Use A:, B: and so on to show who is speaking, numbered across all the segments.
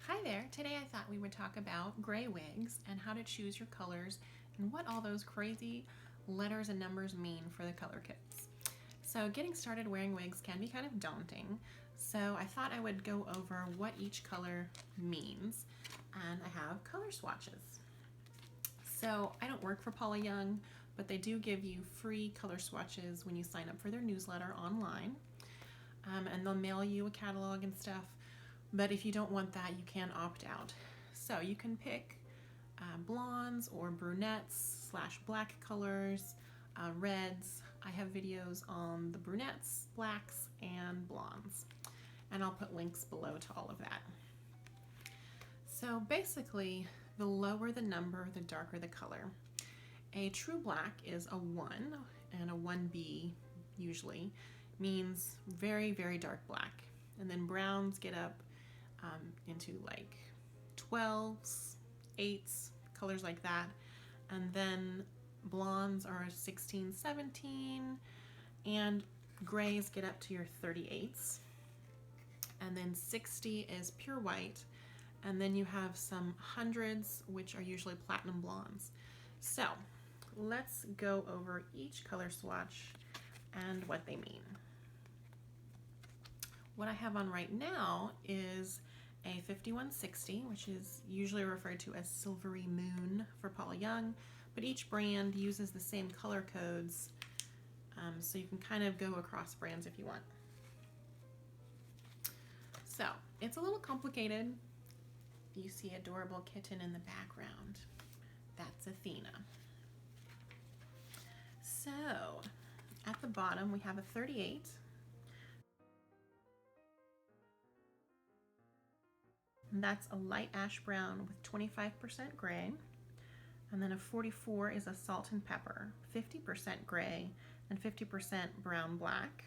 A: Hi there, today I thought we would talk about gray wigs and how to choose your colors and what all those crazy letters and numbers mean for the color kits. So getting started wearing wigs can be kind of daunting, so I thought I would go over what each color means, and I have color swatches. So I don't work for Paula Young, but they do give you free color swatches when you sign up for their newsletter online, and they'll mail you a catalog and stuff. But if you don't want that, you can opt out. So you can pick blondes or brunettes / black colors, reds. I have videos on the brunettes, blacks, and blondes. And I'll put links below to all of that. So basically, the lower the number, the darker the color. A true black is a 1, and a 1B usually means very, very dark black. And then browns get up into like 12s, 8s, colors like that. And then blondes are 16, 17, and grays get up to your 38s. And then 60 is pure white. And then you have some hundreds, which are usually platinum blondes. So let's go over each color swatch and what they mean. What I have on right now is a 5160, which is usually referred to as Silvery Moon for Paula Young, but each brand uses the same color codes, so you can kind of go across brands if you want. So it's a little complicated. You see adorable kitten in the background. That's Athena. So at the bottom we have a 38. And that's a light ash brown with 25% gray. And then a 44 is a salt and pepper, 50% gray and 50% brown black.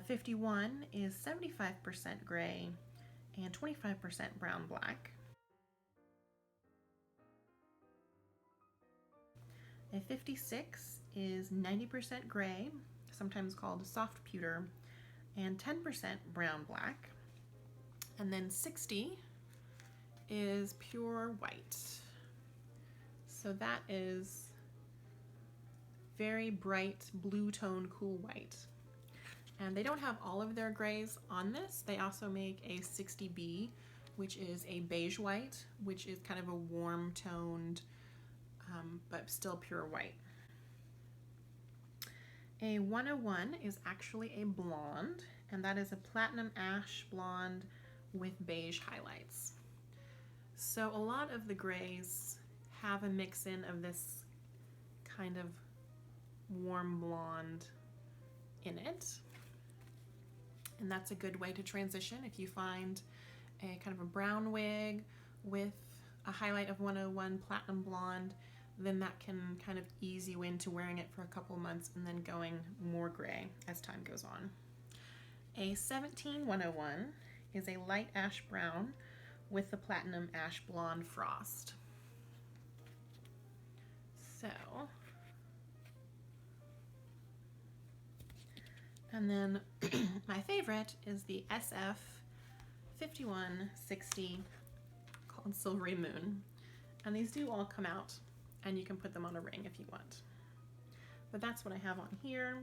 A: 51 is 75% gray and 25% brown black. A 56 is 90% gray, sometimes called soft pewter, and 10% brown black. And then 60 is pure white. So that is very bright blue tone, cool white. And they don't have all of their grays on this. They also make a 60B, which is a beige white, which is kind of a warm toned, but still pure white. A 101 is actually a blonde, and that is a platinum ash blonde with beige highlights. So a lot of the grays have a mix-in of this kind of warm blonde in it. And that's a good way to transition if you find a kind of a brown wig with a highlight of 101 platinum blonde, then that can kind of ease you into wearing it for a couple months and then going more gray as time goes on. A 17101 is a light ash brown with the platinum ash blonde frost. So, and then my favorite is the SF 5160 called Silvery Moon. And these do all come out, and you can put them on a ring if you want. But that's what I have on here.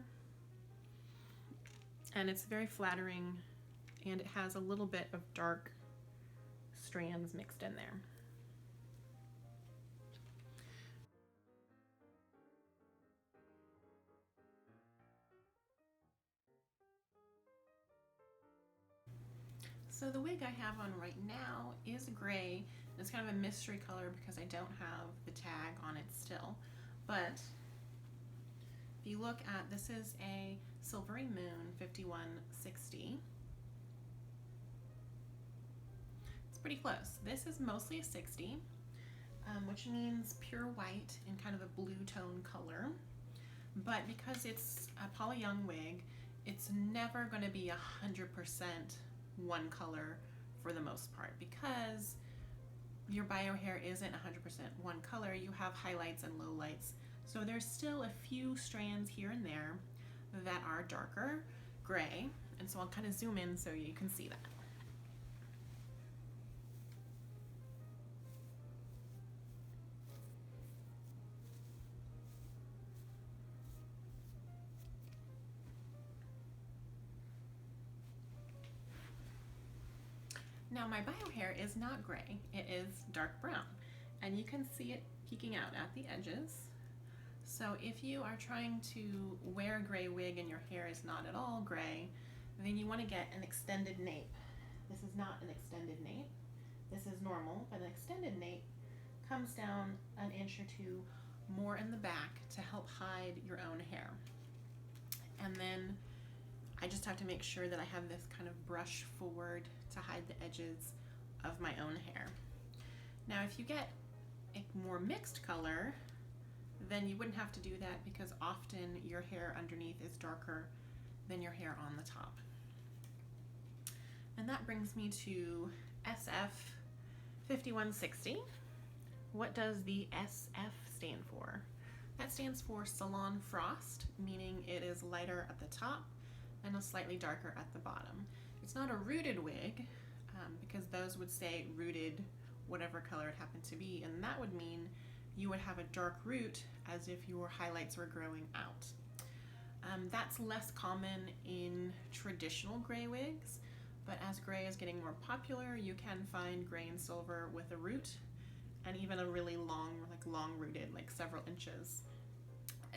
A: And it's very flattering, and it has a little bit of dark strands mixed in there. So the wig I have on right now is gray. It's kind of a mystery color because I don't have the tag on it still. But if you look at, this is a Silvery Moon 5160. It's pretty close. This is mostly a 60, which means pure white in kind of a blue tone color. But because it's a Paula Young wig, it's never going to be 100% one color for the most part, because your bio hair isn't 100% one color. You have highlights and lowlights, so there's still a few strands here and there that are darker. gray, and so I'll kind of zoom in so you can see that. Now my bio hair is not gray, it is dark brown, and you can see it peeking out at the edges. So if you are trying to wear a gray wig and your hair is not at all gray, then you want to get an extended nape. This is not an extended nape, this is normal, but an extended nape comes down an inch or two more in the back to help hide your own hair. And then I just have to make sure that I have this kind of brush forward to hide the edges of my own hair. Now if you get a more mixed color, then you wouldn't have to do that because often your hair underneath is darker than your hair on the top. And that brings me to SF 5160. What does the SF stand for? That stands for Salon Frost, meaning it is lighter at the top and a slightly darker at the bottom. It's not a rooted wig, because those would say rooted whatever color it happened to be, and that would mean you would have a dark root as if your highlights were growing out. That's less common in traditional gray wigs, but as gray is getting more popular, you can find gray and silver with a root, and even a really long, long rooted, like several inches,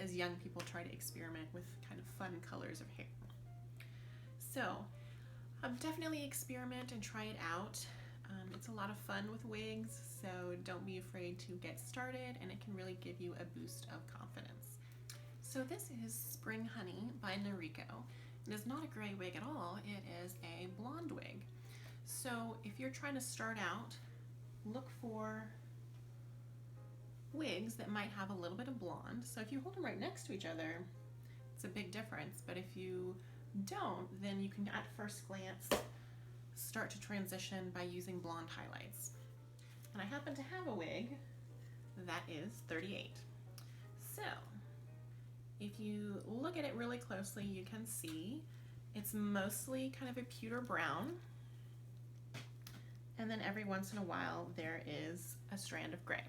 A: as young people try to experiment with kind of fun colors of hair. So definitely experiment and try it out. It's a lot of fun with wigs, so don't be afraid to get started, and it can really give you a boost of confidence. So this is Spring Honey by Noriko. It is not a gray wig at all, it is a blonde wig. So if you're trying to start out, look for wigs that might have a little bit of blonde. So if you hold them right next to each other, it's a big difference, but if you don't, then you can at first glance start to transition by using blonde highlights. And I happen to have a wig that is 38. So if you look at it really closely, you can see it's mostly kind of a pewter brown, and then every once in a while there is a strand of gray.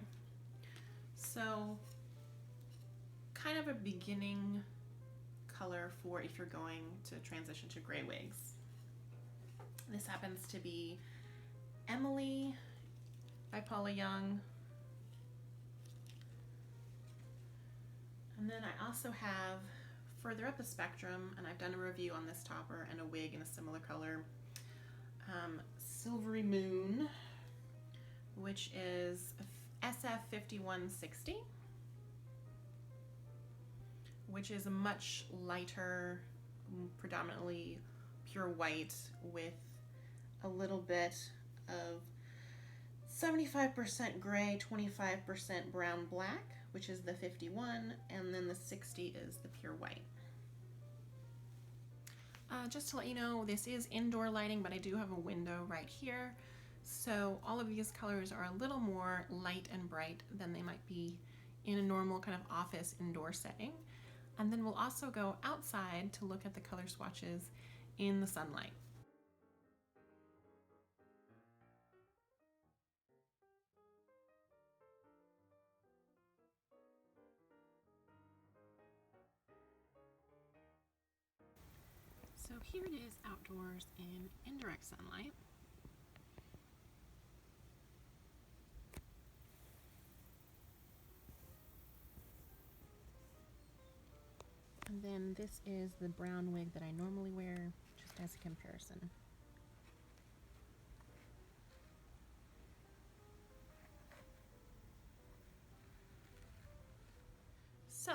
A: So kind of a beginning color for if you're going to transition to gray wigs. This happens to be Emily by Paula Young. And then I also have further up the spectrum, and I've done a review on this topper and a wig in a similar color, Silvery Moon, which is SF 5160. Which is a much lighter, predominantly pure white with a little bit of 75% gray, 25% brown black, which is the 51, and then the 60 is the pure white. Just to let you know, this is indoor lighting, but I do have a window right here. So all of these colors are a little more light and bright than they might be in a normal kind of office indoor setting. And then we'll also go outside to look at the color swatches in the sunlight. So here it is outdoors in indirect sunlight. And then this is the brown wig that I normally wear, just as a comparison. So,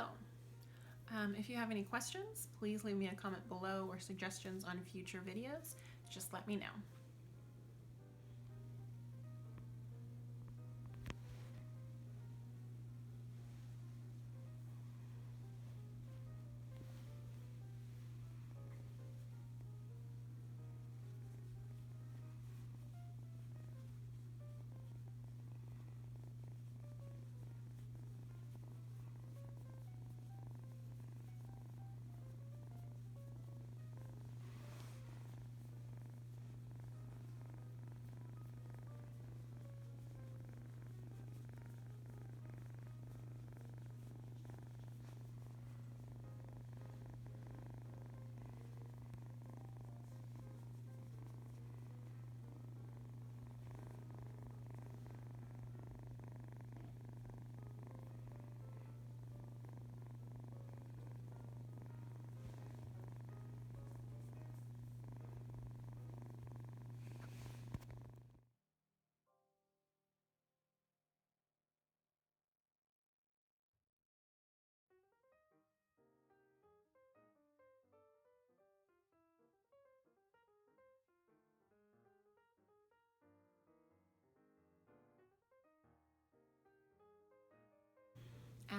A: if you have any questions, please leave me a comment below or suggestions on future videos. Just let me know.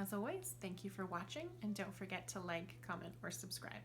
A: As always, thank you for watching, and don't forget to like, comment, or subscribe.